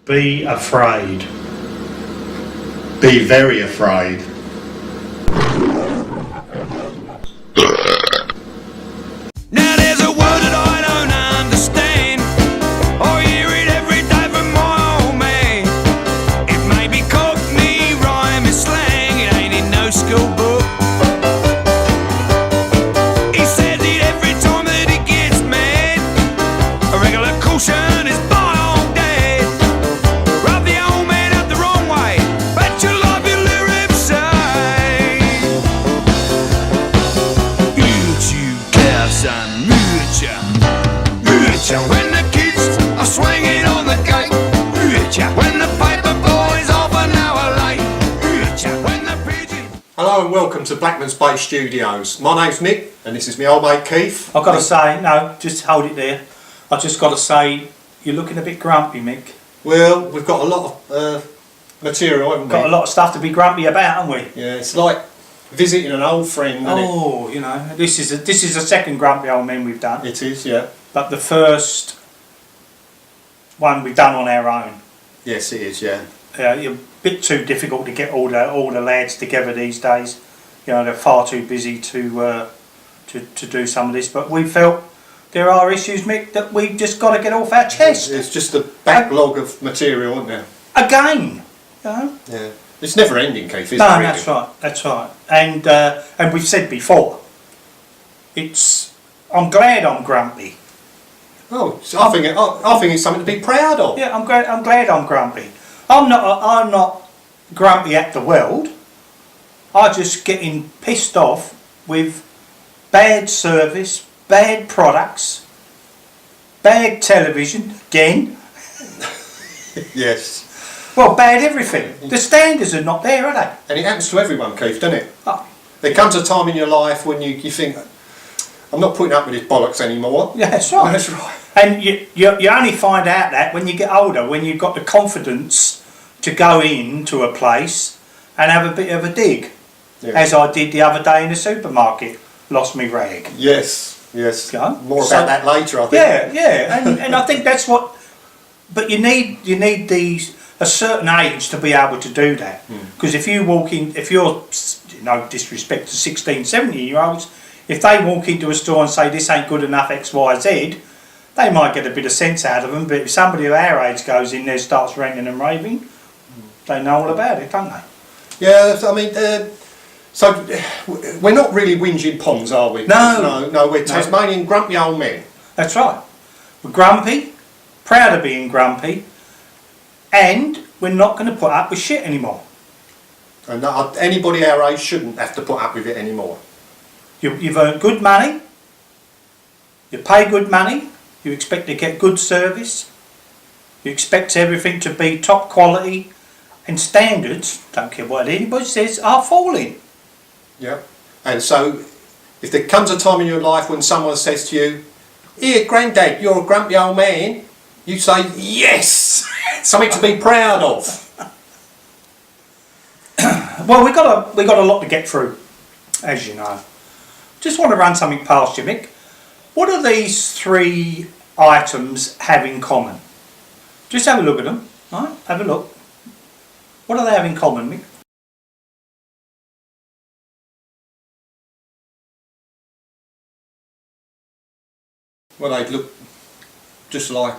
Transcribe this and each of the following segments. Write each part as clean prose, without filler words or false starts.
Be afraid. Be very afraid. Now there's a word that I don't understand, I hear it every day from my old man. It may be cockney rhyme and slang, it ain't in no school book. He says it every time that he gets mad, a regular caution is by old dad. Rub the old man up the wrong way, bet you love your lyrics say. YouTube cows and moocha, moocha. When the kids are swinging on the gate, moocha. When the paper boys half an hour late, moocha. When the pigeon. Hello and welcome to Blackmans Bay Studios. My name's Mick and this is my old mate Keith. I've got to say, no, just hold it there. I've just got to say, you're looking a bit grumpy, Mick. Well, we've got a lot of material, haven't we? Got a lot of stuff to be grumpy about, haven't we? Yeah, it's like visiting an old friend, isn't Oh, you know, this is the second Grumpy Old Men we've done. it? It is, yeah. But the first one we've done on our own. Yes, it is, yeah. You're a bit too difficult to get all the lads together these days. You know, they're far too busy to do some of this. But we felt there are issues, Mick, that we've just got to get off our chest. It's just a backlog of material, isn't there? Again, you know. Yeah. It's never ending, Keith, is it? No, really? that's right. And we've said before, I'm glad I'm grumpy. Oh, so I think it's something to be proud of. Yeah, I'm glad I'm grumpy. I'm not grumpy at the world. I'm just getting pissed off with bad service, bad products, bad television again. Yes. Well, bad everything. The standards are not there, are they? And it happens to everyone, Keith, doesn't it? Oh, There comes a time in your life when you think, I'm not putting up with this bollocks anymore. yeah, that's right. That's right. And you only find out that when you get older, when you've got the confidence to go into a place and have a bit of a dig, Yeah. as I did the other day in the supermarket. Lost me rag. Yes, yes. Yeah. More So- about that later, I think. Yeah, and I think that's what. But you need a certain age to be able to do that. Because if you're, no disrespect to 16, 17-year-olds, if they walk into a store and say this ain't good enough X, Y, Z, they might get a bit of sense out of them. But if somebody of our age goes in there, starts ranting and raving, they know all about it, don't they? Yeah, I mean, so we're not really whinging ponds, are we? No, we're Tasmanian Grumpy Old Men. That's right. We're grumpy, proud of being grumpy, and we're not going to put up with shit anymore. And anybody our age shouldn't have to put up with it anymore. You've earned good money, you pay good money, you expect to get good service, you expect everything to be top quality, and standards, don't care what anybody says, are falling. Yeah. And so, if there comes a time in your life when someone says to you, "Here, Grandad, you're a grumpy old man," you say, "Yes!" Something to be proud of. Well, we got a lot to get through, as you know. Just want to run something past you, Mick. What do these three items have in common? Just have a look at them, right? Have a look. What do they have in common, Mick? Well, they look just like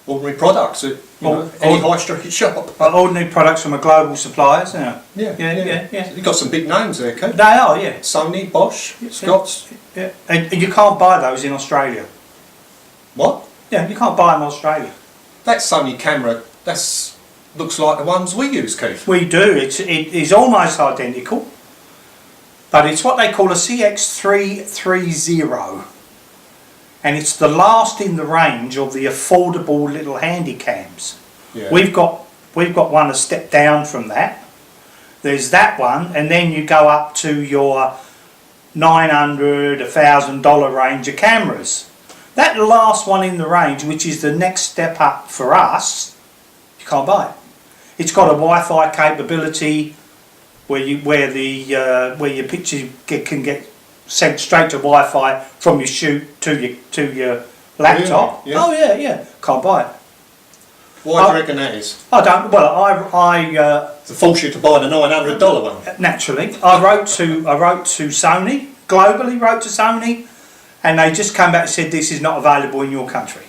ordinary products at any high street shop. Ordinary products from a global supplier, isn't it? Yeah. You've got some big names there, Keith. They are, yeah. Sony, Bosch, Scott's. Yeah. And you can't buy those in Australia. What? Yeah, you can't buy them in Australia. That Sony camera, looks like the ones we use, Keith. We do. It is almost identical, but it's what they call a CX330, and it's the last in the range of the affordable little handy cams. Yeah. We've got one a step down from that. There's that one, and then you go up to your $900, $1,000 range of cameras. That last one in the range, which is the next step up for us, you can't buy it. It's got a Wi-Fi capability where your pictures can get sent straight to Wi-Fi from your shoot to your laptop. Really? Yeah. Oh yeah, can't buy it. Why do you reckon that is? I don't. Well, I To force you to buy the $900 one. naturally, I wrote to Sony globally. Wrote to Sony, and they just came back and said this is not available in your country.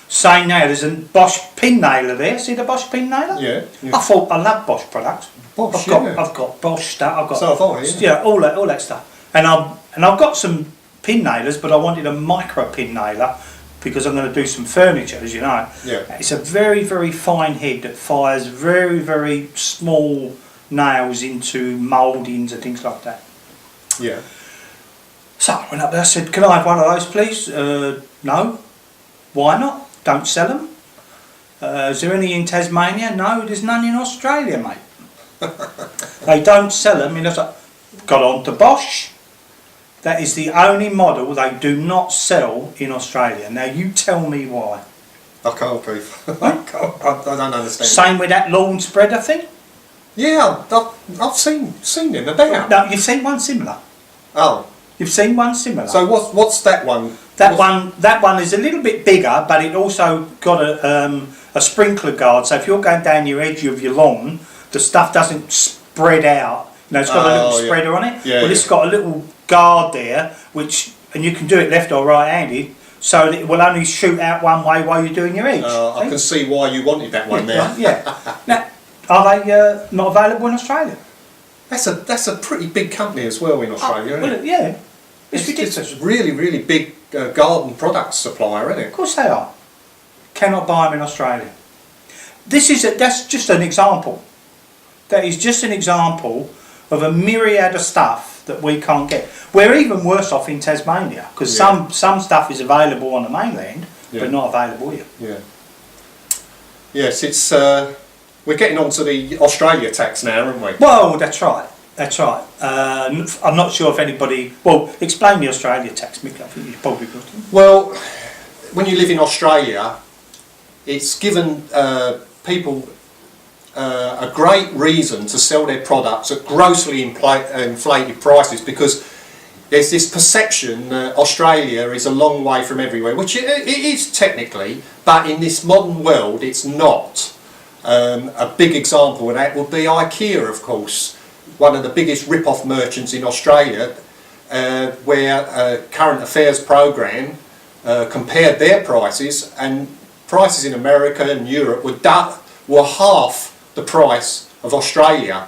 Saying now there's a Bosch pin nailer there. See the Bosch pin nailer? Yeah. I thought I love Bosch products. Bosch, I've got Bosch stuff. I've got So have I, yeah. yeah, all that stuff. And I've got some pin nailers, but I wanted a micro pin nailer because I'm going to do some furniture, as you know. Yeah. It's a very, very fine head that fires very, very small nails into mouldings and things like that. Yeah. So I went up there, I said, can I have one of those please? No. Why not? Don't sell them. Is there any in Tasmania? No, there's none in Australia, mate. They don't sell them. Got on to Bosch. That is the only model they do not sell in Australia. Now you tell me why. I can't, Keith. I don't understand. Same with that lawn spreader thing. Yeah, I've seen them about. No, you've seen one similar. Oh. You've seen one similar. So what's that one? That one is a little bit bigger, but it also got a sprinkler guard. So if you're going down your edge of your lawn, the stuff doesn't spread out. You know, it's got a little spreader on it. Yeah, well, it's got a little guard there, and you can do it left or right-handed, so that it will only shoot out one way while you're doing your edge. I can see why you wanted that one there. Yeah. Now, are they not available in Australia? That's a pretty big company as well in Australia, isn't it? Yeah. It's ridiculous. It's a really, really big garden products supplier, isn't it? Of course they are. Cannot buy them in Australia. That's just an example. That is just an example of a myriad of stuff that we can't get. We're even worse off in Tasmania because some stuff is available on the mainland, but not available here. Yeah. Yes, it's we're getting on to the Australia tax now, aren't we? Well, that's right. That's right. I'm not sure if anybody. Well, explain the Australia tax, Mick. I think you probably got it. Well, when you live in Australia, it's given people a great reason to sell their products at grossly inflated prices because there's this perception that Australia is a long way from everywhere, which it is technically, but in this modern world it's not. A big example of that would be IKEA, of course, one of the biggest rip-off merchants in Australia, where Current Affairs programme compared their prices, and prices in America and Europe were half the price of Australia.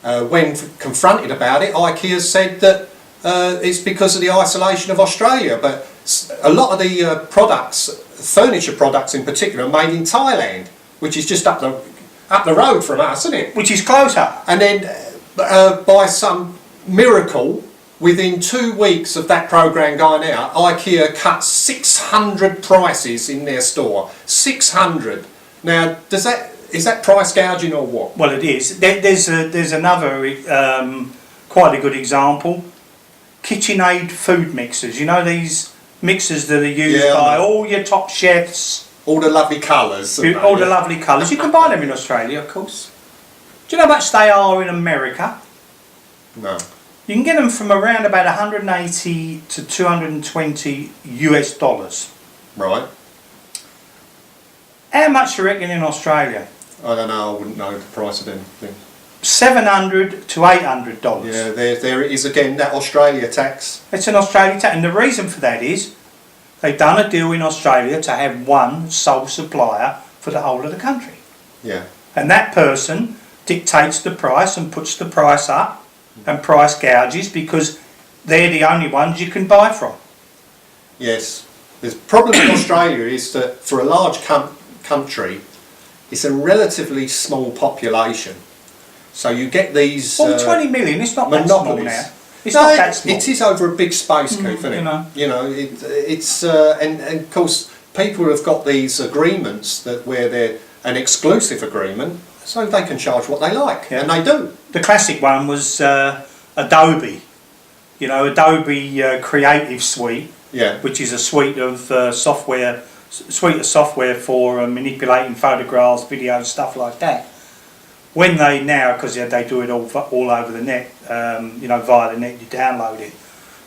When confronted about it, IKEA said that it's because of the isolation of Australia, but a lot of the furniture products in particular, are made in Thailand, which is just up the road from us, isn't it? Which is closer. And then by some miracle, within 2 weeks of that programme going out, IKEA cut 600 prices in their store. 600. Now, is that price gouging or what? Well, it is. There's another quite a good example. KitchenAid food mixers. You know these mixers that are used by all your top chefs. All the lovely colours. All the lovely colours. You can buy them in Australia, of course. Do you know how much they are in America? No. You can get them from around about 180 to 220 US dollars. Right. How much you reckon in Australia? I don't know, I wouldn't know the price of them things. $700 to $800. Yeah, there it is again, that Australia tax. It's an Australia tax, and the reason for that is they've done a deal in Australia to have one sole supplier for the whole of the country. Yeah. And that person dictates the price and puts the price up and price gouges because they're the only ones you can buy from. Yes. The problem in Australia is that for a large country, it's a relatively small population. So you get these... Well, 20 million, it's not that small now. It's not that small. It is over a big space, Keith, isn't it? You know, it's... and of course, people have got these agreements where they're an exclusive agreement, so they can charge what they like, and they do. The classic one was Adobe. You know, Adobe Creative Suite, which is a suite of software for manipulating photographs, videos, stuff like that. When they now, because they do it all over the net, you know, via the net, you download it.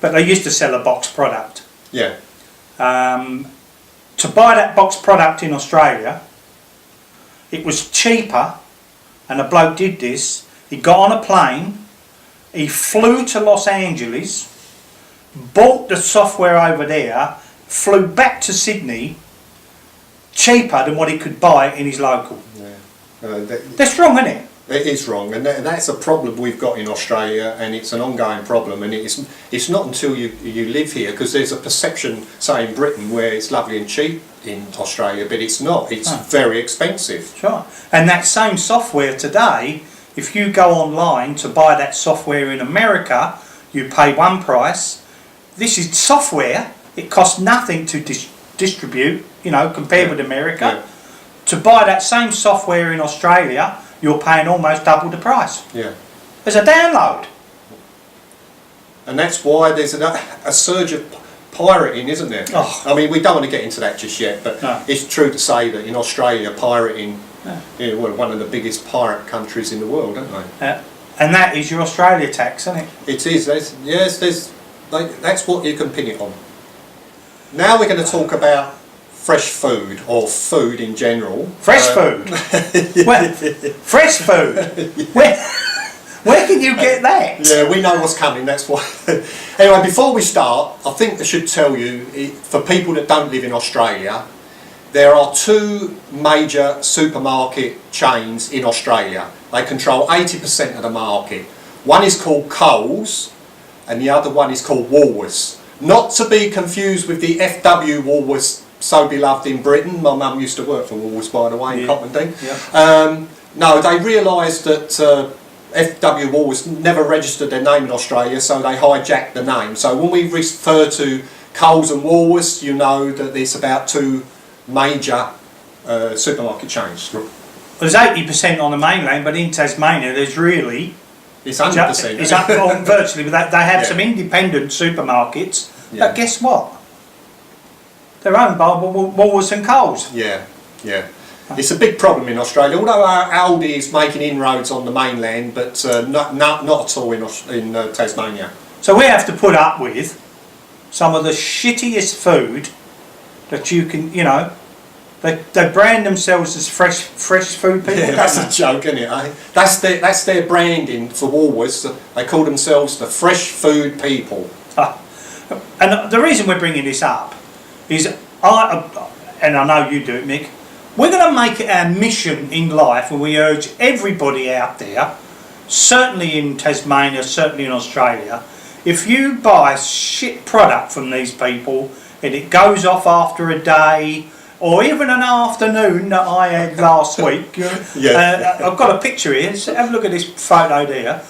But they used to sell a box product. Yeah. To buy that box product in Australia, it was cheaper, and a bloke did this. He got on a plane, he flew to Los Angeles, bought the software over there, flew back to Sydney, cheaper than what he could buy in his local. Yeah. That's wrong, isn't it? It is wrong, and that's a problem we've got in Australia, and it's an ongoing problem. And it's not until you live here, because there's a perception, say in Britain, where it's lovely and cheap in Australia, but it's not. It's very expensive. That's right. And that same software today, if you go online to buy that software in America, you pay one price. This is software. It costs nothing to distribute, you know, compared with America. Yeah. To buy that same software in Australia, you're paying almost double the price. Yeah. There's a download. And that's why there's a surge of pirating, isn't there? Oh. I mean, we don't want to get into that just yet, but No. it's true to say that in Australia, pirating, we're one of the biggest pirate countries in the world, aren't they? And that is your Australia tax, isn't it? It is. That's what you can pin it on. Now we're going to talk about fresh food, or food in general. Fresh food. Fresh food. Where can you get that? Yeah, we know what's coming, that's why. Anyway, before we start, I think I should tell you, for people that don't live in Australia, there are two major supermarket chains in Australia. They control 80% of the market. One is called Coles, and the other one is called Woolworths. Not to be confused with the FW Woolworths, so beloved in Britain. My mum used to work for Woolworths, by the way, in Cottondine. Yeah. No, they realised that FW Woolworths never registered their name in Australia, so they hijacked the name. So when we refer to Coles and Woolworths, you know that it's about two major supermarket chains. There's 80% on the mainland, but in Tasmania there's really... It's 100%. It's up virtually, but they have some independent supermarkets. Yeah. But guess what? They're owned by Woolworths and Coles. Yeah, yeah. It's a big problem in Australia, although our Aldi is making inroads on the mainland, but not at all in Tasmania. So we have to put up with some of the shittiest food that you can, you know. They brand themselves as fresh food people. Yeah, that's a joke, isn't it? That's their branding for Woolworths. They call themselves the fresh food people. And the reason we're bringing this up is, and I know you do it, Mick, we're going to make it our mission in life, and we urge everybody out there, certainly in Tasmania, certainly in Australia, if you buy shit product from these people and it goes off after a day or even an afternoon that I had last week, I've got a picture here, so have a look at this photo there.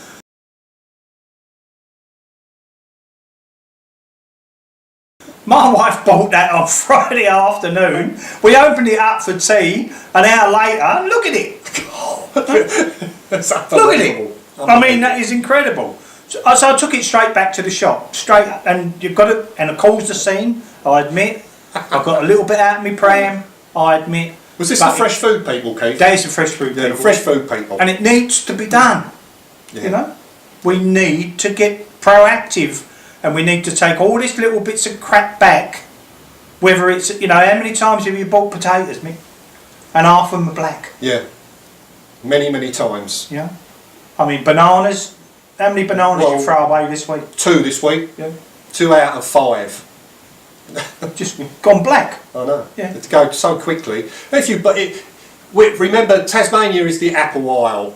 My wife bought that on Friday afternoon. We opened it up for tea. An hour later, look at it. That's Look at it. I mean, that is incredible. So I took it straight back to the shop. Straight, and you've got it. And it caused the scene. I admit. I got a little bit out of me pram. I admit. Was this the fresh food people, Keith? That is the fresh food people. Yeah, the fresh food people. And it needs to be done. Yeah. You know, we need to get proactive. And we need to take all these little bits of crap back. Whether it's, you know, how many times have you bought potatoes, Mick? And half of them are black. Yeah. Many times. Yeah. I mean, bananas. How many bananas you throw away this week? 2 this week. Yeah. 2 out of 5. Just gone black. I know. Yeah. It go so quickly. Remember, Tasmania is the apple isle.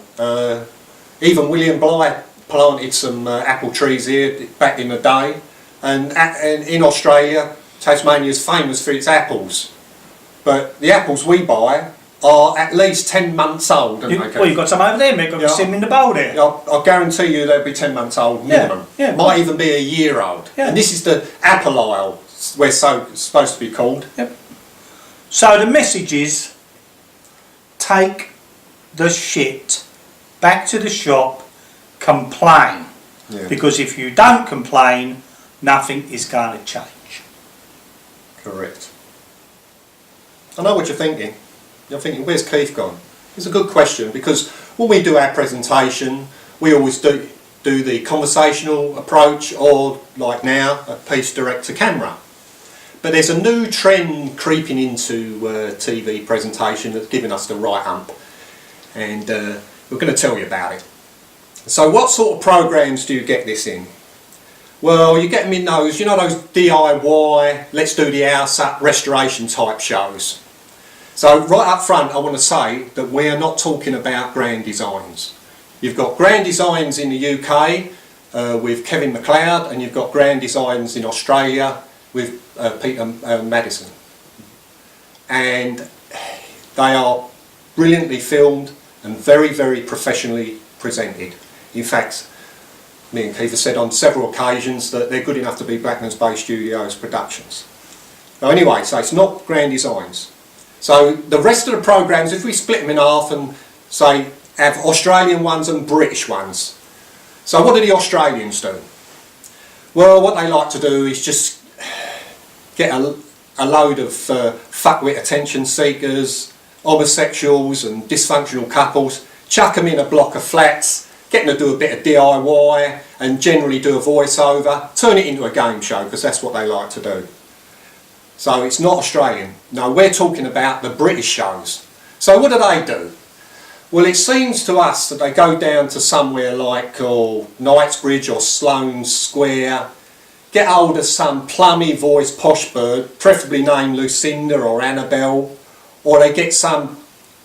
Even William Bligh planted some apple trees here back in the day, and in Australia, Tasmania is famous for its apples, but the apples we buy are at least 10 months old, aren't they? Well, you've got some over there, Mick. I've got some in the bowl there. I'll guarantee you they'll be 10 months old minimum. Yeah. Might even be a year old. Yeah. And this is the apple isle, we're supposed to be called. Yep. So the message is, take the shit back to the shop, complain. Yeah. Because if you don't complain, nothing is going to change. Correct. I know what you're thinking. You're thinking, where's Keith gone? It's a good question, because when we do our presentation, we always do the conversational approach, or like now, a piece direct to camera. But there's a new trend creeping into TV presentation that's giving us the right hump, and we're going to tell you about it. So what sort of programs do you get this in? Well, you get them in those, you know, those DIY, let's do the house up restoration type shows. So right up front I want to say that we are not talking about Grand Designs. You've got Grand Designs in the UK with Kevin McLeod, and you've got Grand Designs in Australia with Peter Madison. And they are brilliantly filmed and very, very professionally presented. In fact, me and Keith have said on several occasions that they're good enough to be Blackmans Bay Studios productions. Now anyway, so it's not Grand Designs. So the rest of the programmes, if we split them in half and say have Australian ones and British ones. So what do the Australians do? Well, what they like to do is just get a load of fuckwit attention seekers, homosexuals and dysfunctional couples, chuck them in a block of flats, get them to do a bit of DIY and generally do a voiceover, turn it into a game show, because that's what they like to do. So it's not Australian. No, we're talking about the British shows. So what do they do? Well, it seems to us that they go down to somewhere like Knightsbridge or Sloane Square, get hold of some plummy voiced posh bird, preferably named Lucinda or Annabelle, or they get some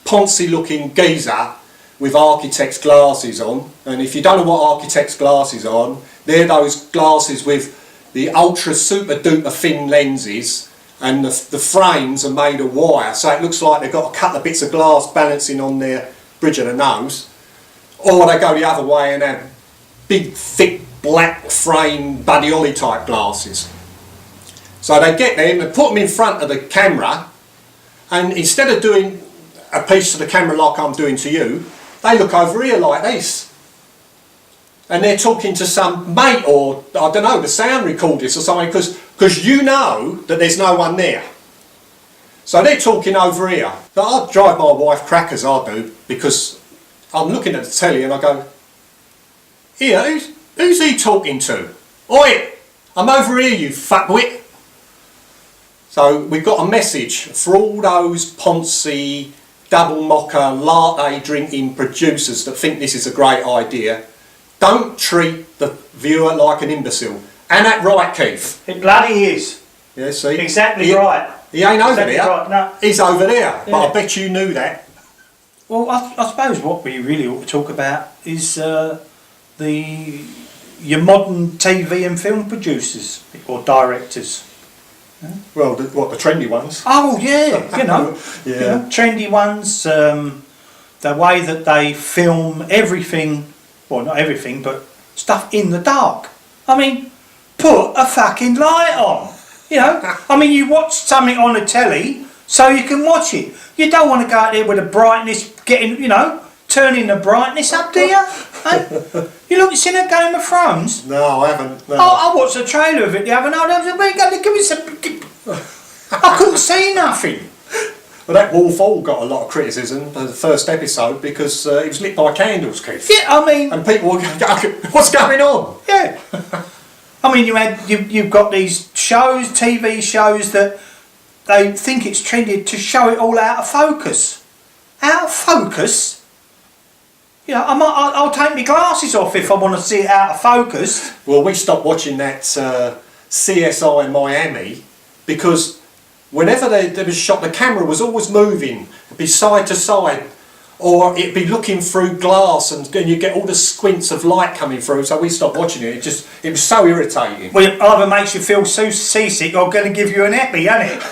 poncy looking geezer with architect's glasses on. And if you don't know what architect's glasses are, they're those glasses with the ultra super duper thin lenses, and the frames are made of wire, so it looks like they've got a couple of bits of glass balancing on their bridge of the nose. Or they go the other way and have big thick black frame Buddy Holly type glasses. So they get them and put them in front of the camera, and instead of doing a piece to the camera like I'm doing to you, they look over here like this. And they're talking to some mate, or I don't know, the sound recordist or something, because you know that there's no one there. So they're talking over here. Now, I drive my wife crackers, I do, because I'm looking at the telly and I go, here, who's he talking to? Oi, I'm over here, you fuckwit. So we've got a message for all those poncy, double mocha, latte drinking producers that think this is a great idea. Don't treat the viewer like an imbecile. And that right, Keith? It bloody is. Yeah, see? Exactly right. He ain't over Exactly there. right, no. He's over there. Yeah. But I bet you knew that. Well, I suppose what we really ought to talk about is your modern TV and film producers or directors. Well, the trendy ones? Oh yeah, you know, Yeah. you know, trendy ones. The way that they film everything, well, not everything, but stuff in the dark. I mean, put a fucking light on. You know, I mean, you watch something on the telly so you can watch it. You don't want to go out there with the brightness getting, you know, turning the brightness up, do you? Hey? You look, seen a Game of Thrones? No, I haven't. No. I watched a trailer of it the other night. I was like, give me some. I couldn't see nothing. Well, that Wolf Hall got a lot of criticism for the first episode because it was lit by candles, Keith. Yeah, I mean, And people were going, what's going on? yeah. I mean, you've got these shows, TV shows that they think it's trendy to show it all out of focus. Out of focus? You know, I'll take my glasses off if I want to see it out of focus. Well, we stopped watching that CSI in Miami because whenever there was shot, the camera was always moving. It'd be side to side, or it'd be looking through glass, and you get all the squints of light coming through. So we stopped watching it. It was so irritating. Well, it either makes you feel so seasick or going to give you an epi, isn't it?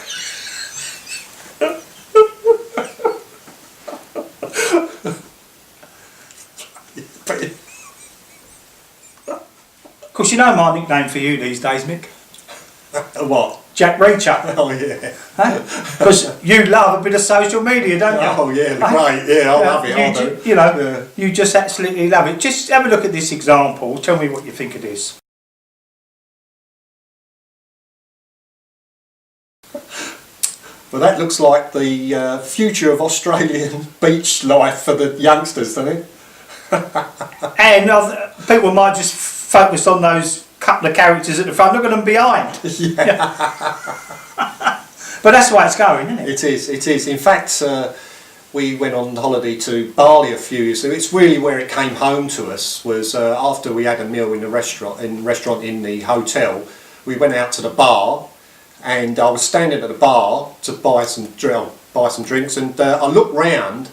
Of course, you know my nickname for you these days, Mick. What? Jack Reacher. Oh yeah. Because you love a bit of social media, don't you? Oh yeah, great. Yeah, I love it. I do. You know, Yeah. you just absolutely love it. Just have a look at this example. Tell me what you think of this. Well, that looks like the future of Australian beach life for the youngsters, doesn't it? And people might just focus on those couple of characters at the front, look at them behind. But that's the way it's going, isn't it? It is. In fact, we went on holiday to Bali a few years ago. It's really where it came home to us, was after we had a meal in the restaurant in the hotel, we went out to the bar, and I was standing at the bar to buy some drinks, and I looked round,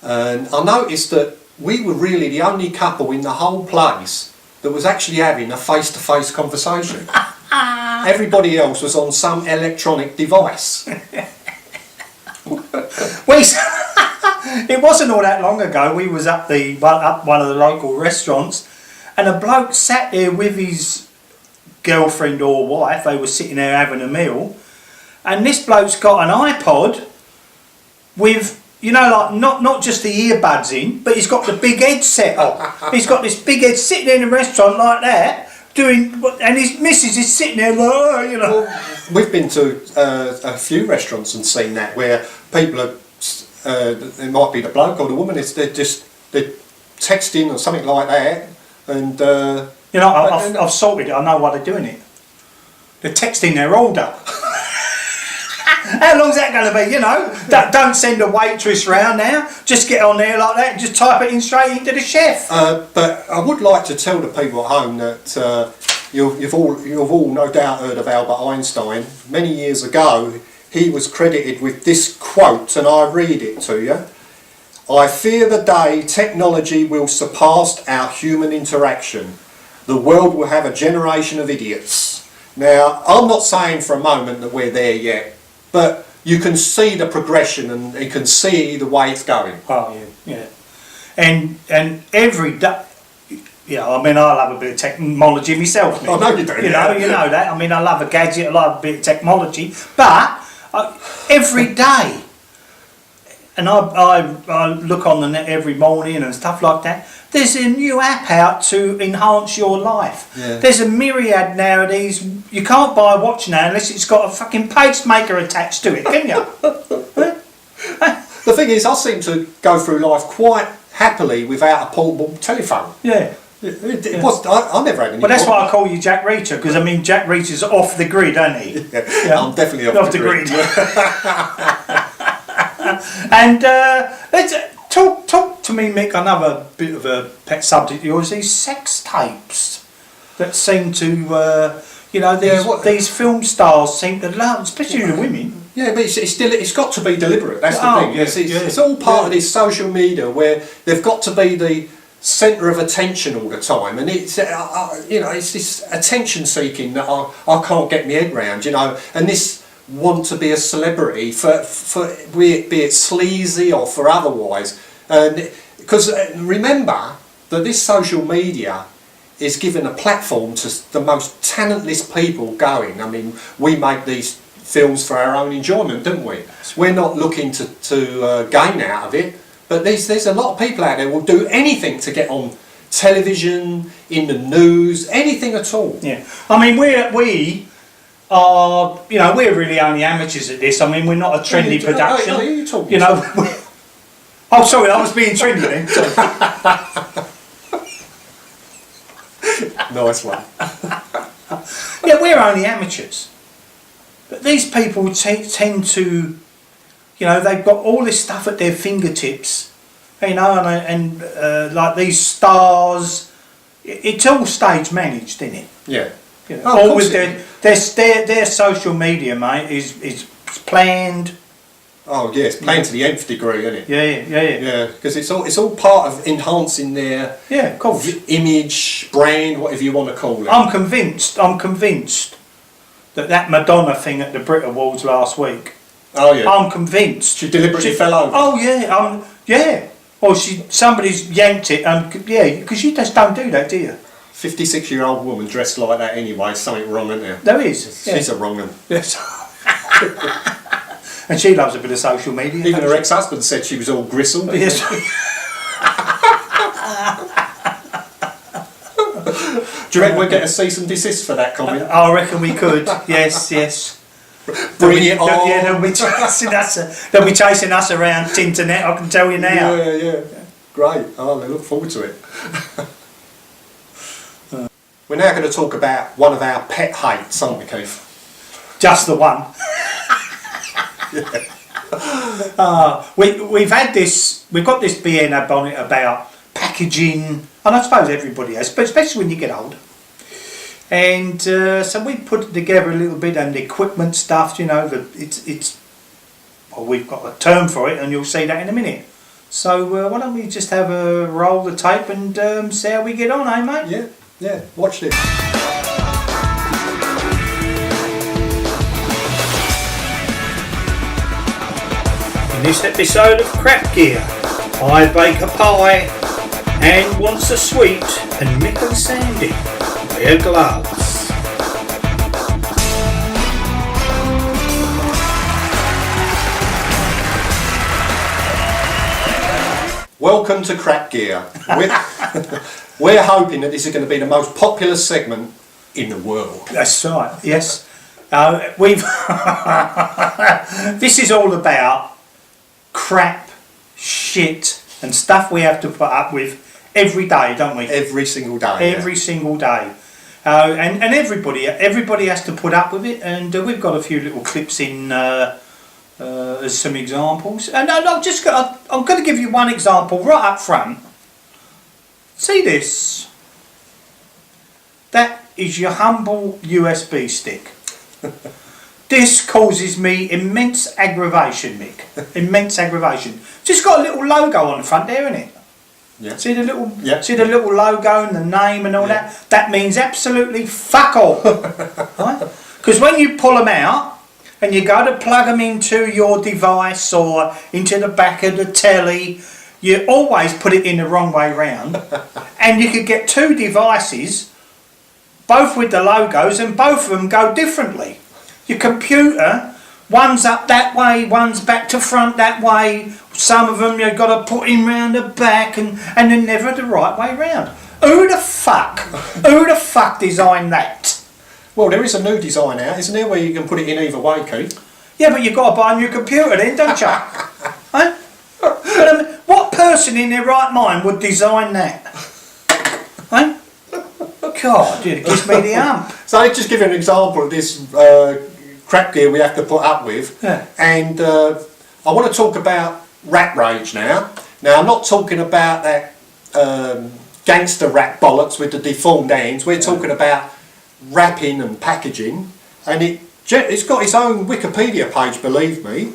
and I noticed that we were really the only couple in the whole place that was actually having a face-to-face conversation. Everybody else was on some electronic device. It wasn't all that long ago. We was up one of the local restaurants, and a bloke sat there with his girlfriend or wife. They were sitting there having a meal, and this bloke's got an iPod with, you know, like not just the earbuds in, but he's got the big headset on. He's got this big head sitting there in a restaurant like that, and his missus is sitting there like, oh, you know. Well, we've been to a few restaurants and seen that, where people are, it might be the bloke or the woman, they're texting or something like that, and you know, I've sorted it. I know why they're doing it. They're texting their order. How long's that going to be? You know, don't send a waitress round now. Just get on there like that and just type it in straight into the chef. But I would like to tell the people at home that you've all no doubt heard of Albert Einstein. Many years ago, he was credited with this quote, and I read it to you. "I fear the day technology will surpass our human interaction. The world will have a generation of idiots." Now, I'm not saying for a moment that we're there yet, but you can see the progression, and you can see the way it's going. Oh yeah. And every day, yeah. I mean, I love a bit of technology myself. I know you do. You know that. I mean, I love a gadget. I love a bit of technology, but every day. And I look on the net every morning and stuff like that. There's a new app out to enhance your life. Yeah. There's a myriad nowadays. You can't buy a watch now unless it's got a fucking pacemaker attached to it, can you? The thing is, I seem to go through life quite happily without a portable telephone. Yeah. I never had any. Well, that's why I call you Jack Reacher, because I mean Jack Reacher's off the grid, isn't he? Yeah. I'm definitely off the grid. And let's talk to me, Mick. Another bit of a pet subject of yours: these sex tapes that seem to, these film stars seem to love, especially the women. Yeah, but it's got to be deliberate. That's the thing. It's all part of this social media where they've got to be the centre of attention all the time, and it's it's this attention seeking that I can't get my head round, and this want to be a celebrity for be it sleazy or for otherwise, and because remember that this social media is giving a platform to the most talentless people going. I mean, we make these films for our own enjoyment, don't we? We're not looking to gain out of it. But there's a lot of people out there who will do anything to get on television, in the news, anything at all. Yeah, I mean we are, we're really only amateurs at this. I mean, we're not a trendy production. Are you talking? Oh, sorry, I was being trendy then. Nice one. Yeah, we're only amateurs, but these people tend to. They've got all this stuff at their fingertips, and like these stars, it's all stage managed, isn't it? Yeah. All with their social media, mate, is planned. Oh yes, planned to the nth degree, isn't it? Yeah. Because it's all part of enhancing their image, brand, whatever you want to call it. I'm convinced that Madonna thing at the Brit Awards last week. Oh yeah. I'm convinced. She deliberately fell over. Oh yeah, yeah. Or somebody's yanked it, because you just don't do that, do you? 56-year-old woman dressed like that anyway. Something wrong, isn't there? There is. She's a wrong one. Yes. And she loves a bit of social media. Even her ex-husband said she was all gristle. Yes. Do you reckon we'll get a cease and desist for that comment? I reckon we could. Yes. Bring it on. Yeah, they'll be chasing us around Tinternet, I can tell you now. Yeah. Great. Oh, I look forward to it. we're now going to talk about one of our pet hates, aren't we, Keith? Just the one. We've had this. We've got this BN bonnet about packaging, and I suppose everybody has, but especially when you get older. And so we put together a little bit and the equipment stuff. You know, well, we've got a term for it, and you'll see that in a minute. So why don't we just have a roll the tape and see how we get on, eh, mate? Yeah. Watch this. In this episode of Crap Gear, I bake a pie and wants a sweet, and Mick and Sandy wear gloves. Welcome to Crap Gear. We're hoping that this is going to be the most popular segment in the world. That's right, yes. We've This is all about crap, shit and stuff we have to put up with every day, don't we? Every single day. Every single day. And everybody has to put up with it, and we've got a few little clips in as some examples. And I'm going to give you one example right up front. See this? That is your humble USB stick. This causes me immense aggravation, Mick. Immense aggravation. Just got a little logo on the front there, isn't it? Yeah. See the little logo and the name and all that? That means absolutely fuck all. Right? Because when you pull them out and you go to plug them into your device or into the back of the telly, you always put it in the wrong way round. And you could get two devices, both with the logos, and both of them go differently. Your computer, one's up that way, one's back to front that way. Some of them you've got to put in round the back, and they're never the right way round. Who the fuck designed that? Well, there is a new design out, isn't there, where you can put it in either way, Keith? Yeah, but you've got to buy a new computer then, don't you? Huh? But, what person in their right mind would design that? Huh? God, it gives me the hump. So I'll just give you an example of this crap gear we have to put up with. Yeah. And I want to talk about rat rage now. Now, I'm not talking about that gangster rat bollocks with the deformed hands. We're talking about wrapping and packaging. And it's got its own Wikipedia page, believe me.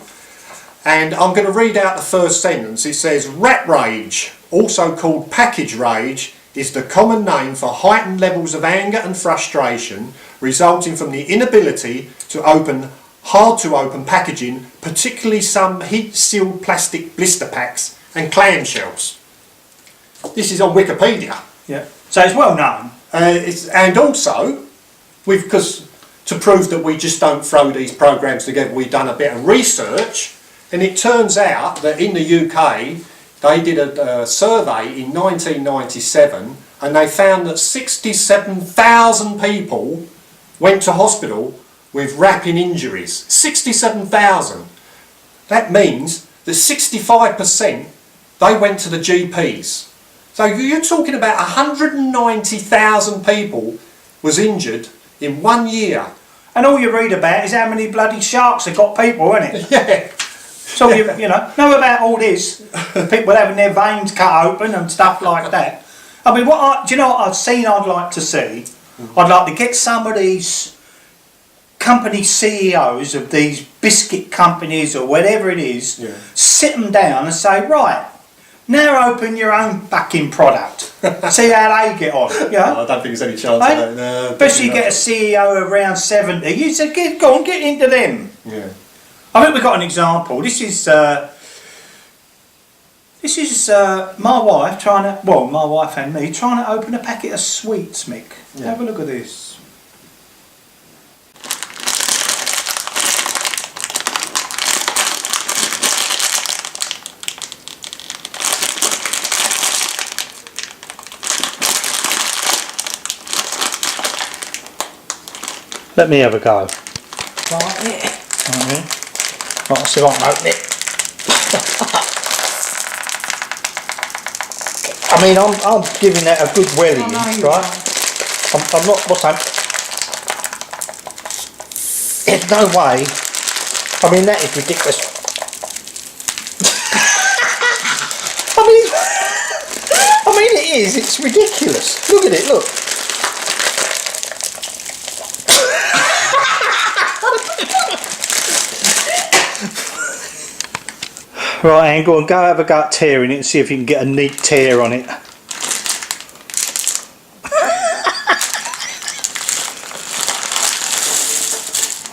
And I'm going to read out the first sentence. It says, rat rage, also called package rage, is the common name for heightened levels of anger and frustration resulting from the inability to open hard to open packaging, particularly some heat sealed plastic blister packs and clamshells. This is on Wikipedia. Yeah. So it's well known. And also, because to prove that we just don't throw these programs together, we've done a bit of research, and it turns out that in the UK they did a survey in 1997, and they found that 67,000 people went to hospital with wrapping injuries. 67,000. That means that 65% they went to the GPs. So you're talking about 190,000 people was injured in 1 year. And all you read about is how many bloody sharks have got people, isn't it? Yeah. So you know about all this, people having their veins cut open and stuff like that. I mean, do you know what I'd like to see? I'd like to get some of these company CEOs of these biscuit companies or whatever it is, sit them down and say, right, now open your own fucking product. See how they get on. You know? I don't think there's any chance of that. No, especially you get a CEO around 70. You say, go on, get into them. Yeah. I think we've got an example. This is my wife my wife and me trying to open a packet of sweets, Mick. Yeah. Have a look at this. Let me have a go. Right there. Right, see if I can open it. I mean, I'm giving that a good welly, right? I'm not. What's that? There's no way. I mean, that is ridiculous. I mean, it is. It's ridiculous. Look at it. Look. Right, Angle, and go have a go at tearing it and see if you can get a neat tear on it.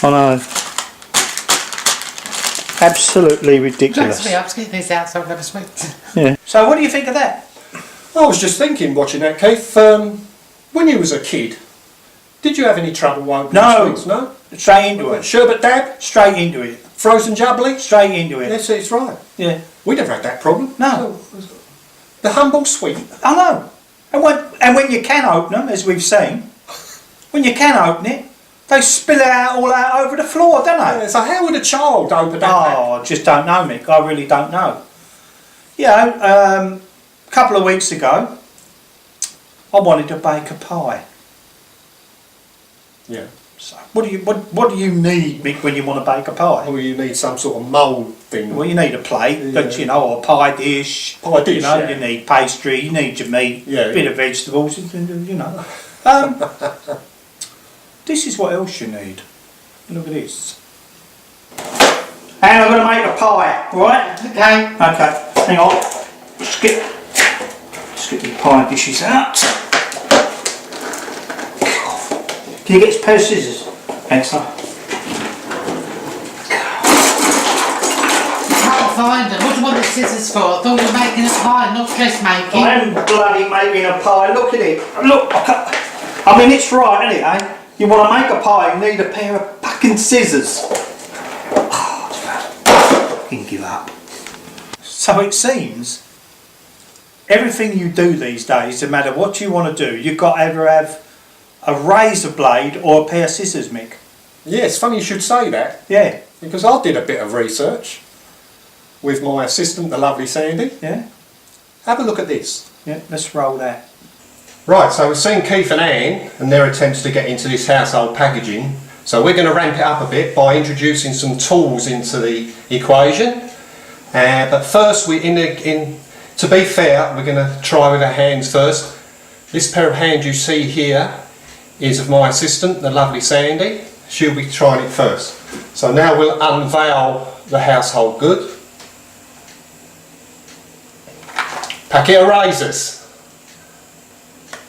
I know. Absolutely ridiculous. Trust me, I'm getting this out so I've never smoked. Yeah. So what do you think of that? I was just thinking, watching that, Keith, when you was a kid, did you have any trouble opening sweets? No? Straight into it. Sherbet dab? Straight into it. Frozen jubbly? Straight into it. Yes, it's right. Yeah. We never had that problem. No. The humble sweet. I know. And when you can open them, as we've seen, when you can open it, they spill it all out over the floor, don't they? Yeah, so how would a child open that? Oh, I just don't know, Mick. I really don't know. You know, a couple of weeks ago, I wanted to bake a pie. Yeah. So what do you need, Mick, when you want to bake a pie? Or you need some sort of mould thing. Well, you need a plate, don't you know, or a pie dish. Pie dish, you know, yeah. you need pastry, you need your meat, Yeah, a bit of vegetables, you know. This is what else you need. Look at this. And I'm going to make a pie, right? Okay. Okay, hang on. Just get the pie dishes out. Can you get a pair of scissors? Excellent. Can't find them. What do you want the scissors for? I thought you were making a pie, not dressmaking. I am bloody making a pie. Look at it. Look. I mean, it's right, isn't it, eh? You want to make a pie, you need a pair of fucking scissors. Oh, I can give up. So it seems everything you do these days, no matter what you want to do, you've got to either have a razor blade or a pair of scissors, Mick. Yeah, it's funny you should say that, Yeah. because I did a bit of research with my assistant, the lovely Sandy. Yeah. Have a look at this. Yeah. Let's roll that. Right, so we've seen Keith and Anne and their attempts to get into this household packaging. So we're going to ramp it up a bit by introducing some tools into the equation. But first, to be fair, we're going to try with our hands first. This pair of hands you see here is of my assistant, the lovely Sandy. She'll be trying it first. So now we'll unveil the household good. Packet of razors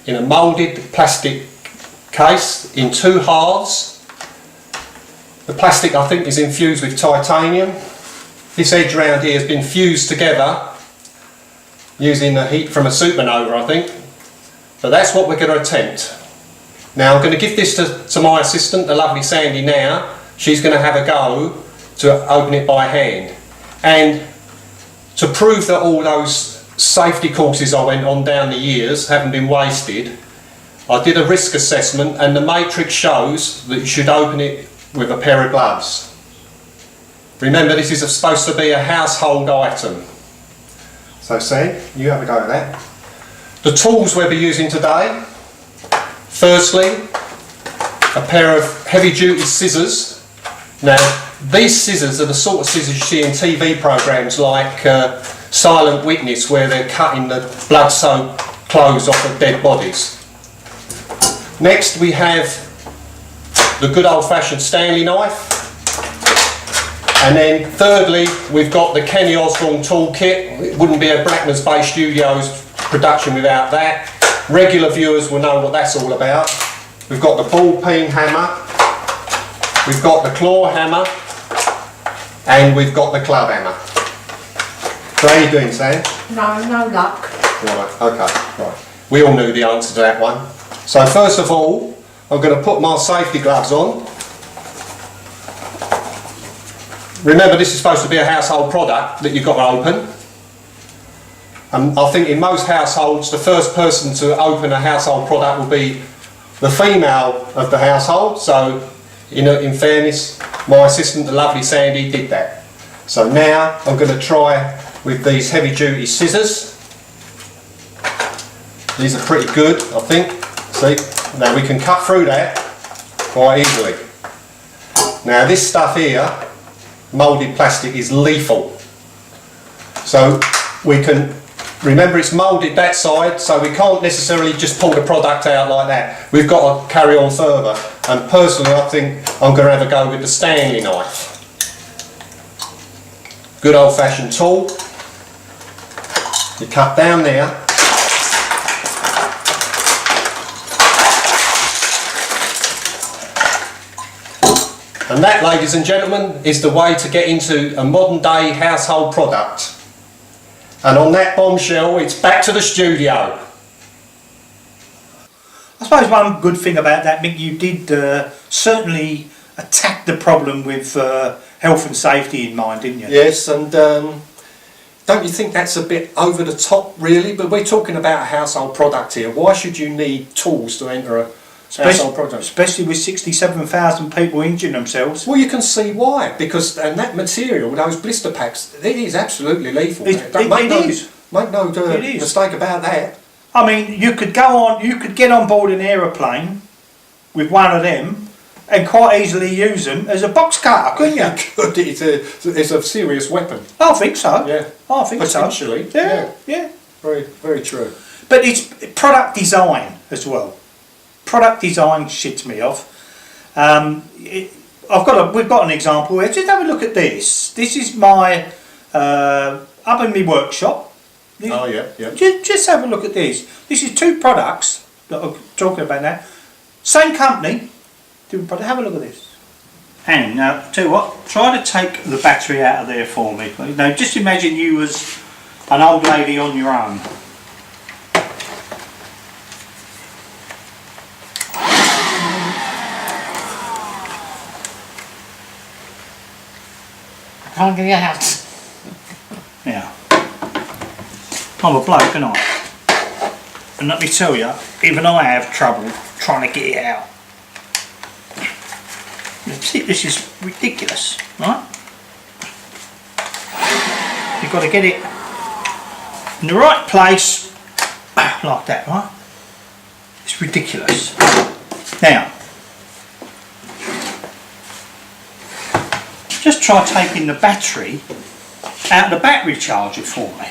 in a moulded plastic case in 2 halves. The plastic, I think, is infused with titanium. This edge round here has been fused together using the heat from a supernova, I think. So that's what we're going to attempt. Now I'm going to give this to my assistant, the lovely Sandy now. She's going to have a go to open it by hand. And to prove that all those safety courses I went on down the years haven't been wasted, I did a risk assessment, and the matrix shows that you should open it with a pair of gloves. Remember, this is supposed to be a household item. So Sam, you have a go at that. The tools we'll be using today: firstly, a pair of heavy duty scissors. Now these scissors are the sort of scissors you see in TV programmes like Silent Witness, where they're cutting the blood-soaked clothes off of dead bodies. Next we have the good old-fashioned Stanley knife. And then thirdly, we've got the Kenny Osborne toolkit. It wouldn't be a Blackmans Bay Studios production without that. Regular viewers will know what that's all about. We've got the ball peen hammer, we've got the claw hammer, and we've got the club hammer. So how are you doing, Sam? No luck. Right, okay, right. We all knew the answer to that one. So first of all, I'm going to put my safety gloves on. Remember, this is supposed to be a household product that you've got to open. I think in most households, the first person to open a household product will be the female of the household. So, in fairness, my assistant, the lovely Sandy, did that. So now I'm going to try with these heavy-duty scissors. These are pretty good, I think. See, Now we can cut through that quite easily. Now this stuff here, moulded plastic, is lethal. So we can, remember it's moulded that side, so we can't necessarily just pull the product out like that. We've got to carry on further. And personally I think I'm going to have a go with the Stanley knife. Good old fashioned tool. You cut down there. And that, ladies and gentlemen, is the way to get into a modern day household product. And on that bombshell, it's back to the studio. I suppose one good thing about that, Mick, you did certainly attack the problem with health and safety in mind, didn't you? Yes, and don't you think that's a bit over the top, really? But we're talking about a household product here. Why should you need tools to enter a household product? Especially with 67,000 people injuring themselves. Well, you can see why, because and that material, those blister packs, it is absolutely lethal. It is. Make no mistake about that. I mean, you could get on board an aeroplane with one of them and quite easily use them as a box cutter, couldn't you? Good, it's a serious weapon. I think so. Yeah. I think potentially. So. Yeah. Very, very true. But it's product design as well. Product design shits me off. We've got an example here. Just have a look at this. This is my up in my workshop. Oh yeah. Just have a look at this. This is two products that I'm talking about now. Same company. Different product. Have a look at this. And now, tell you what. Try to take the battery out of there for me. Now, just imagine you was an old lady on your own. I can't get it out. Now, I'm a bloke, and and let me tell you, even I have trouble trying to get it out. This is ridiculous, right? You've got to get it in the right place, like that, right? It's ridiculous. Now, just try taking the battery out of the battery charger for me.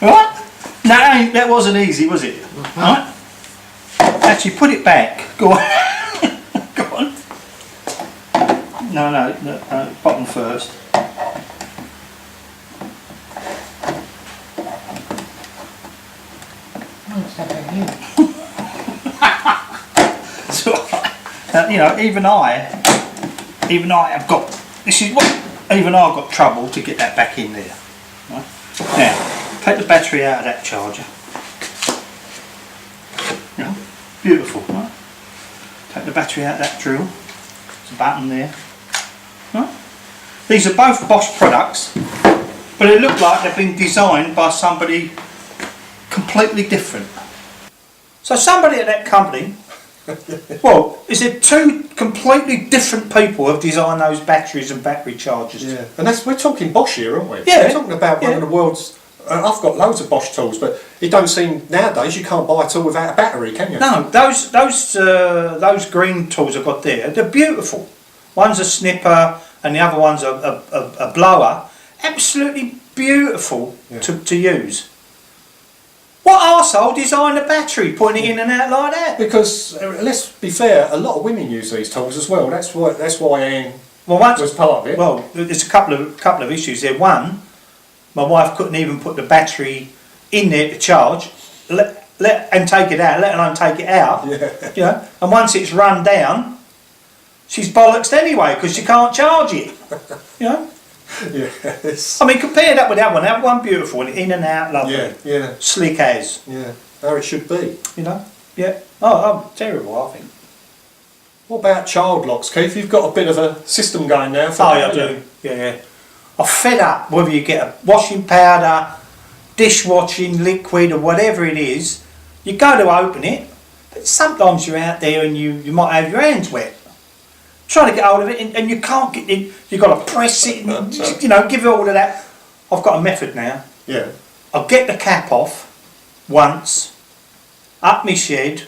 Right? That wasn't easy, was it? Right? Actually, put it back. Go on. Go on. No, bottom first. So, you know, even I have got. This is what even I've got trouble to get that back in there. Right? Now, take the battery out of that charger. You know, beautiful, right? Take the battery out of that drill. There's a button there. Right? These are both Bosch products, but they look like they've been designed by somebody completely different. So somebody at that company, well, is it two completely different people have designed those batteries and battery chargers? Yeah, and we're talking Bosch here, aren't we? Yeah. We're talking about one of the world's. I've got loads of Bosch tools, but it don't seem nowadays you can't buy a tool without a battery, can you? No, those green tools I've got there, they're beautiful. One's a snipper and the other one's a blower. Absolutely beautiful to use. What arsehole designed a battery, putting it in and out like that? Because let's be fair, a lot of women use these tools as well. That's why Anne was part of it. Well, there's a couple of issues there. One, my wife couldn't even put the battery in there to charge, and take it out, let alone take it out. Yeah. You know, and once it's run down, she's bollocksed anyway because she can't charge it. You know. Yes. I mean, compare that with that one. That one beautiful, in and out, lovely. Yeah. Slick as. Yeah. How it should be. You know. Yeah. Oh, terrible, I think. What about child locks, Keith? You've got a bit of a system going now. Oh, yeah, I do. Yeah. I'm fed up whether you get a washing powder, dishwashing liquid, or whatever it is. You go to open it, but sometimes you're out there and you might have your hands wet. Trying to get hold of it, and you can't get in. You've got to press it, and, you know, give it all of that. I've got a method now. Yeah. I'll get the cap off once, up my shed.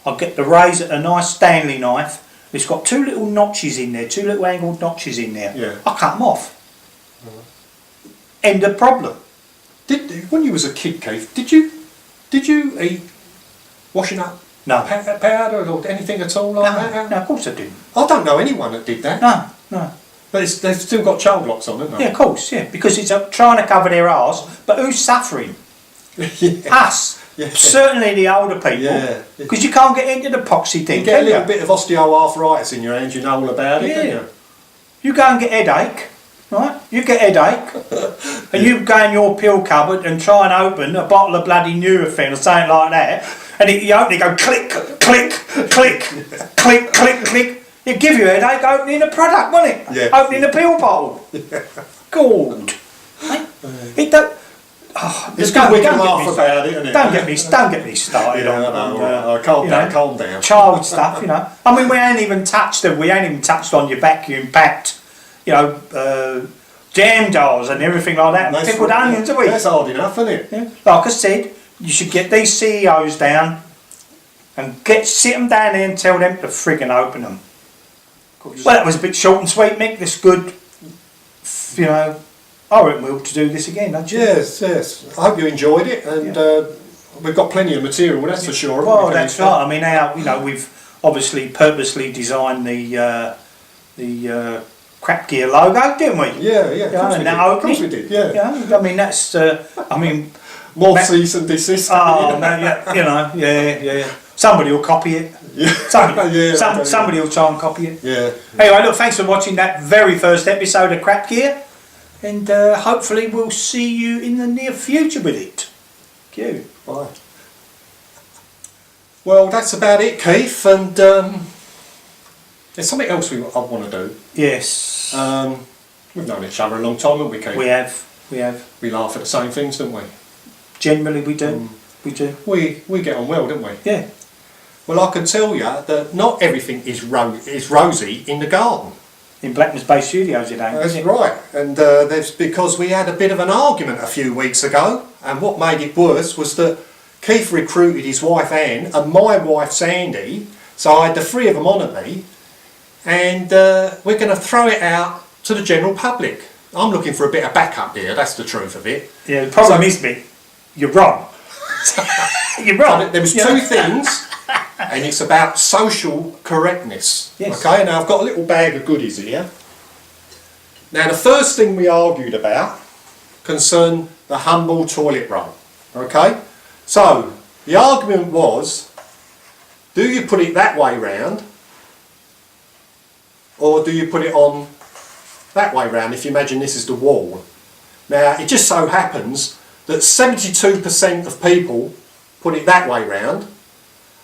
I'll get the razor, a nice Stanley knife. It's got two little notches in there, two little angled notches in there. Yeah. I cut them off. End of problem. When you was a kid, Keith, did you eat washing up No. powder or anything at all like that? No, of course I didn't. I don't know anyone that did that. No. But they've still got child locks on, haven't they? Yeah, of course, yeah. Because it's trying to cover their arse, but who's suffering? Yeah. Us. Yeah. Certainly the older people. Yeah. Because you can't get into the poxy thing, You get a can little you? bit of osteoarthritis in your hands, you know all about it, Yeah. don't you? You go and get headache, right? You get headache, and you go in your pill cupboard and try and open a bottle of bloody Nurofen or something like that, and you open it, go click, click, click, click, click, click. It'd give you a headache opening a product, wouldn't it? Yeah. Opening a pill bottle. Good. It don't. Oh, It's don't- good we don't can get laugh me- about it, isn't it? Don't get me started Yeah, on, I know, on, calm you down, know, calm down. child stuff, you know. I mean, we ain't even touched on your vacuum packed, you know, jam jars and everything like that, and That's pickled right. onions, have we? That's hard enough, isn't it? Yeah. Like I said, you should get these CEOs down and sit them down there and tell them to friggin' open them. Well, that was a bit short and sweet, Mick. That's good. You know, I reckon we'll to do this again, don't you? Yes. I hope you enjoyed it, and we've got plenty of material, that's for sure. Well, that's right. I mean, we've obviously purposely designed the crap gear logo, didn't we? Yeah, of course we did. Yeah. Yeah. I mean, that's. More cease and desist. Oh no, yeah, yeah. Somebody will copy it. Yeah. Somebody will try and copy it. Yeah. Anyway, look, thanks for watching that very first episode of Crap Gear, and hopefully we'll see you in the near future with it. Thank you. Bye. Well, that's about it, Keith, and there's something else I want to do. Yes. We've known each other a long time, haven't we, Keith? We have. We laugh at the same things, don't we? Generally, we do. We do. We get on well, don't we? Yeah. Well, I can tell you that not everything is rosy in the garden. In Blackmans Bay Studios, it ain't. That's right, and that's because we had a bit of an argument a few weeks ago, and what made it worse was that Keith recruited his wife Anne and my wife Sandy, so I had the three of them on at me, and we're going to throw it out to the general public. I'm looking for a bit of backup here, that's the truth of it. Yeah, the problem is, Mick, you're wrong. You're wrong. So there was two things, and it's about social correctness. Yes. Okay, now I've got a little bag of goodies here. Now the first thing we argued about concerned the humble toilet roll. Okay, so the argument was, do you put it that way round, or do you put it on that way round, if you imagine this is the wall. Now it just so happens that 72% of people put it that way round,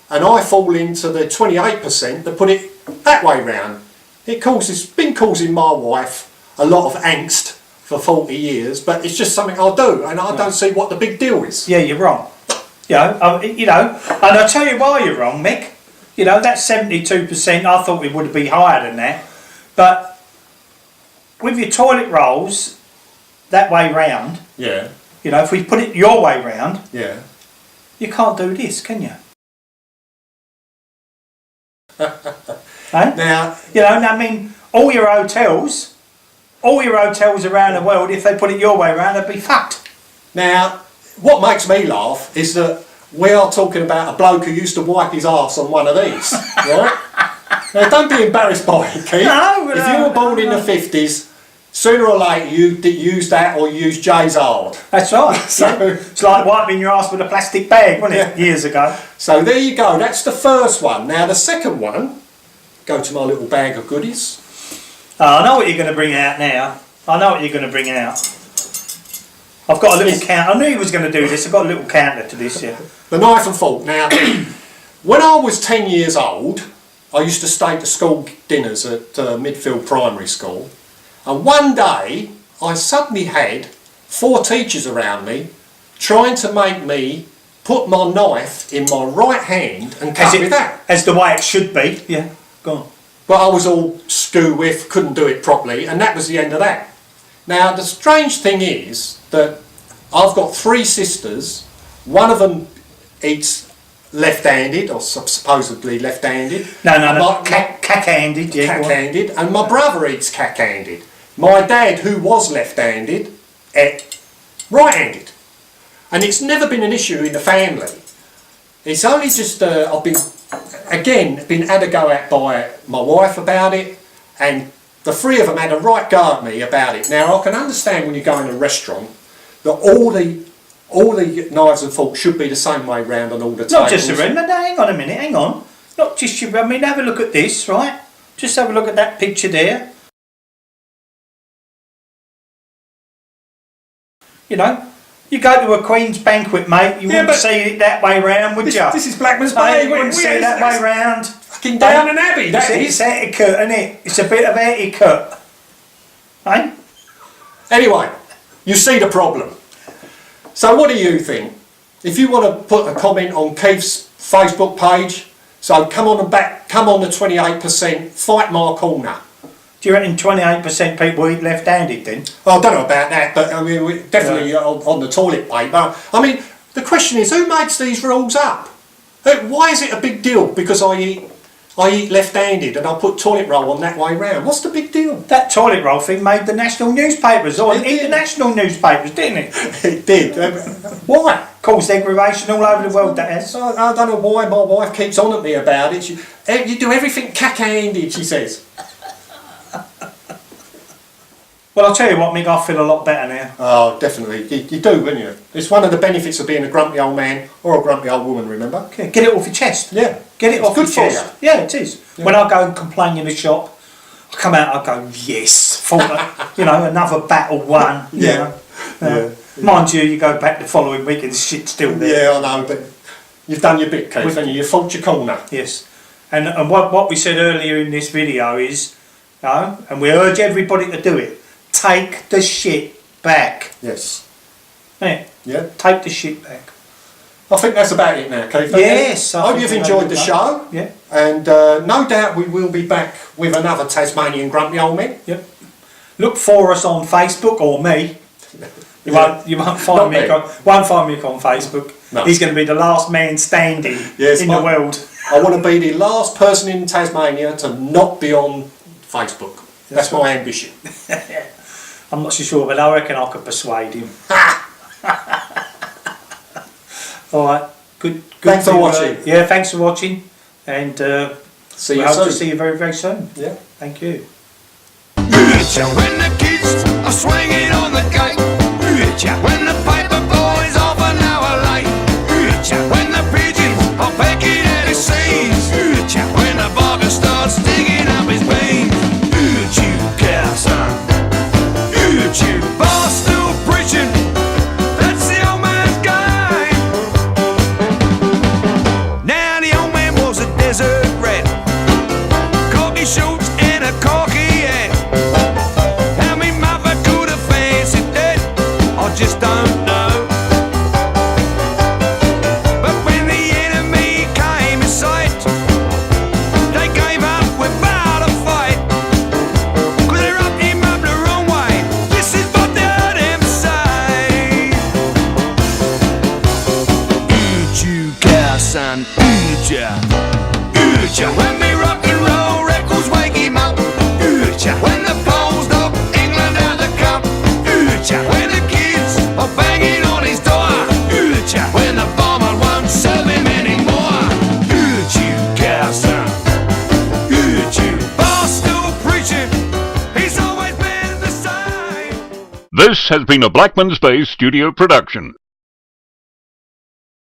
and I fall into the 28% that put it that way round. It's been causing my wife a lot of angst for 40 years, but it's just something I'll do, and I don't see what the big deal is. Yeah, you're wrong. You know, and I'll tell you why you're wrong, Mick. You know, that 72%, I thought it would be higher than that, but with your toilet rolls that way round, Yeah. you know, if we put it your way round, Yeah. you can't do this, can you? Eh? Now, You know, I mean, all your hotels around the world, if they put it your way round, they'd be fucked. Now, what makes me laugh is that we are talking about a bloke who used to wipe his arse on one of these, right? Now, don't be embarrassed by it, Keith. No, if you were born in the 50s, sooner or later you use that or you use Jay's hard. That's right. So- Yeah. It's like wiping your ass with a plastic bag, wasn't it, Yeah. years ago? So there you go, that's the first one. Now the second one, go to my little bag of goodies. Oh, I know what you're going to bring out now. I know what you're going to bring out. I've got a little counter. I knew he was going to do this. I've got a little counter to this, yeah. The knife and fork. Now, when I was 10 years old, I used to stay to school dinners at Midfield Primary School. And one day, I suddenly had 4 teachers around me trying to make me put my knife in my right hand and cut with that. As the way it should be. Yeah, go on. but I was all stew with, couldn't do it properly, and that was the end of that. Now, the strange thing is that I've got 3 sisters. One of them eats left-handed, or supposedly left-handed. No, cack-handed, yeah. Cack-handed, and my brother eats cack-handed. My dad, who was left-handed, ate right-handed. And it's never been an issue in the family. It's only just, I've been had a go at by my wife about it, and the 3 of them had a right go at me about it. Now, I can understand when you go in a restaurant that all the knives and forks should be the same way round on all the tables. Not just around, no, hang on a minute, hang on. Not just your, I mean, have a look at this, right? Just have a look at that picture there. You know, you go to a Queen's banquet, mate, you wouldn't see it that way round, would you? This is Blackmans Hey, Bay. you wouldn't see it that way round. Fucking down and Abbey, that It's is. etiquette, isn't it? It's a bit of etiquette. Eh? Anyway, you see the problem. So what do you think? If you want to put a comment on Keith's Facebook page, so come on the 28%, fight my corner. Do you reckon 28% people eat left-handed then? Well, I don't know about that, but I mean, we're definitely on the toilet paper. I mean, the question is, who makes these rules up? Why is it a big deal? Because I eat left-handed and I put toilet roll on that way round. What's the big deal? That toilet roll thing made the national newspapers, or It did. international newspapers, didn't it? It did. Why? Caused aggravation all over the world, that has. I don't know why my wife keeps on at me about it. You do everything cack-handed, she says. Well, I'll tell you what, Mick, I feel a lot better now. Oh, definitely. You do, wouldn't you? It's one of the benefits of being a grumpy old man or a grumpy old woman, remember? Okay, get it off your chest. Yeah. Get it off good your for chest. Yeah, it is. Yeah. When I go and complain in the shop, I come out, I go, yes, you know, another battle won. You Yeah. know. Mind you go back the following week and the shit's still there. Yeah, I know, but you've done your bit, Keith, haven't you? You fought your corner. Yes. And what we said earlier in this video is, and we urge everybody to do it, take the shit back. Yes. Yeah. Yeah. Take the shit back. I think that's about it now, Keith. Yes. I hope you've enjoyed the show. Yeah. And no doubt we will be back with another Tasmanian Grumpy Old Men. Yep. Look for us on Facebook, or me. You won't find Mick on Facebook. No. He's going to be the last man standing in the world. I want to be the last person in Tasmania to not be on Facebook. That's my ambition. I'm not so sure, but I reckon I could persuade him. All right. Good. Thanks for watching. Yeah, thanks for watching, and See we you hope soon. to see you very, very soon. Yeah. Thank you. When the kids are swinging on the gate, when the paper boy's half an hour late, when the pigeons are pecking at his seeds, when the barber starts digging up his beans, you care, son, you bar still preaching, that's the old man's game. Now the old man was a desert rat, cocky shorts and a cocky hat. How me mother could have fancied that, I just don't know. But when the enemy came in sight, they gave up without a fight. 'Cause they rubbed him up the wrong way, this is what they heard him say. You cow son, when me rock and roll records wake him up. When the Poles knock England out the cup. When the kids are banging on his door. When the bomber won't serve him anymore. You cow son. You bar still preaching, he's always been the same. This has been a Blackmans Bay studio production.